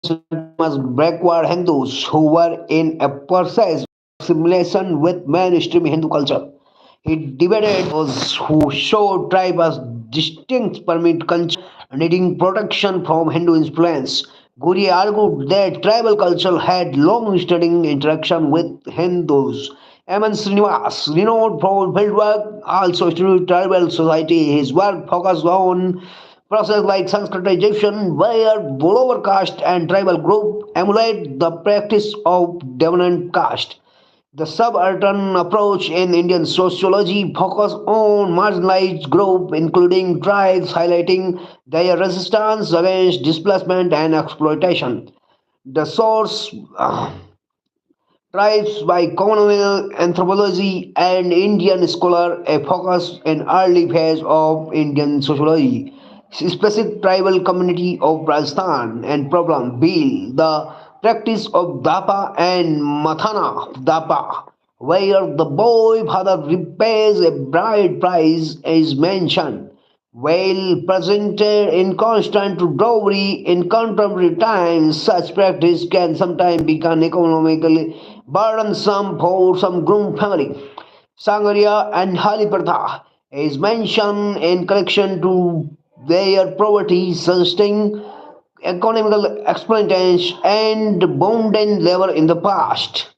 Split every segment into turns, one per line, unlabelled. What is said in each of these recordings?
as backward Hindus who were in a process of assimilation with mainstream Hindu culture. He debated those who showed tribe as distinct permit culture needing protection from Hindu influence. Guri argued that tribal culture had long-standing interaction with Hindus. M. N. Srinivas, renowned for fieldwork, also studied tribal society. His work focused on process like Sanskritization, where lower caste and tribal group emulate the practice of dominant caste. The subaltern approach in Indian sociology focuses on marginalized groups, including tribes, highlighting their resistance against displacement and exploitation. The source tribes by colonial anthropology and Indian scholar a focus in early phase of Indian sociology. Specific tribal community of Rajasthan and problem Bhil, the practice of Dapa and Mathana Dapa, where the boy father repays a bride price is mentioned. While presented in constant dowry in contemporary times, such practice can sometimes become economically burdensome for some groom family. Sangaria and Halipratha is mentioned in connection to their poverty, suggesting economical exploitation and bondage labor in the past.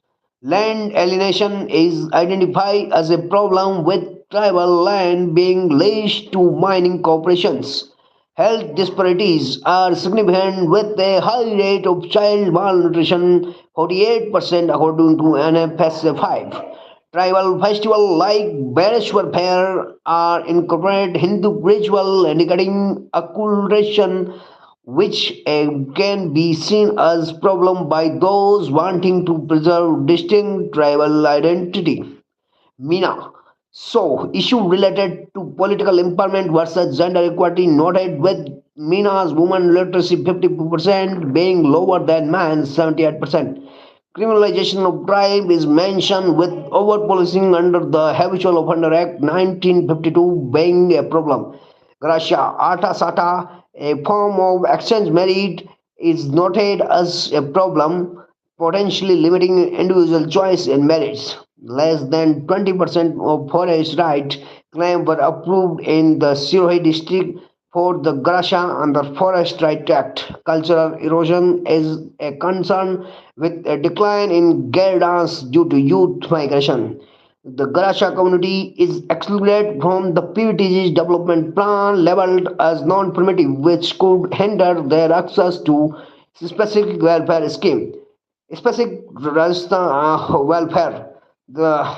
Land alienation is identified as a problem with tribal land being leased to mining corporations. Health disparities are significant with a high rate of child malnutrition, 48% according to NFSA 5. Tribal festivals like Bareshwar Fair are incorporate Hindu ritual indicating occultation which can be seen as problem by those wanting to preserve distinct tribal identity. Mina. So, issue related to political empowerment versus gender equality noted with Mina's woman literacy 50% being lower than man's 78%. Criminalization of crime is mentioned with over-policing under the Habitual Offender Act 1952 being a problem. Garasia, Ata Sata, a form of exchange marriage, is noted as a problem, potentially limiting individual choice in marriage. Less than 20% of forest rights claims were approved in the Sirohi district for the Garasia under Forest Right Act. Cultural erosion is a concern with a decline in Gair dance due to youth migration. The Garasia community is excluded from the PVTG's development plan labeled as non-primitive, which could hinder their access to specific welfare scheme. Specific Rajasthan welfare. The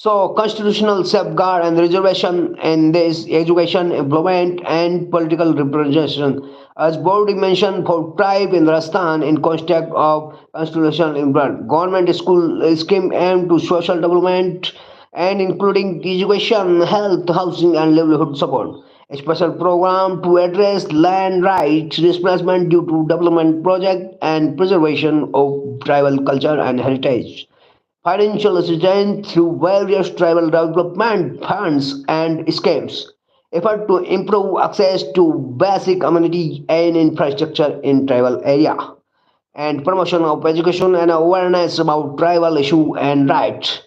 constitutional safeguard and reservation in this education, employment, and political representation, as already mentioned, for tribe in Rajasthan in context of constitutional improvement. Government school scheme aimed to social development and including education, health, housing, and livelihood support. A special program to address land rights displacement due to development project and preservation of tribal culture and heritage financial assistance through various tribal development funds and schemes, effort to improve access to basic community and infrastructure in tribal area, and promotion of education and awareness about tribal issue and rights.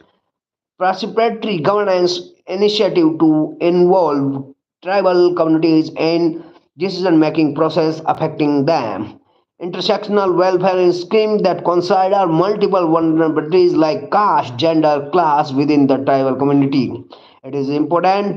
Participatory governance initiative to involve tribal communities in decision-making process affecting them. Intersectional welfare scheme that consider multiple vulnerabilities like caste, gender, class within the tribal community. It is important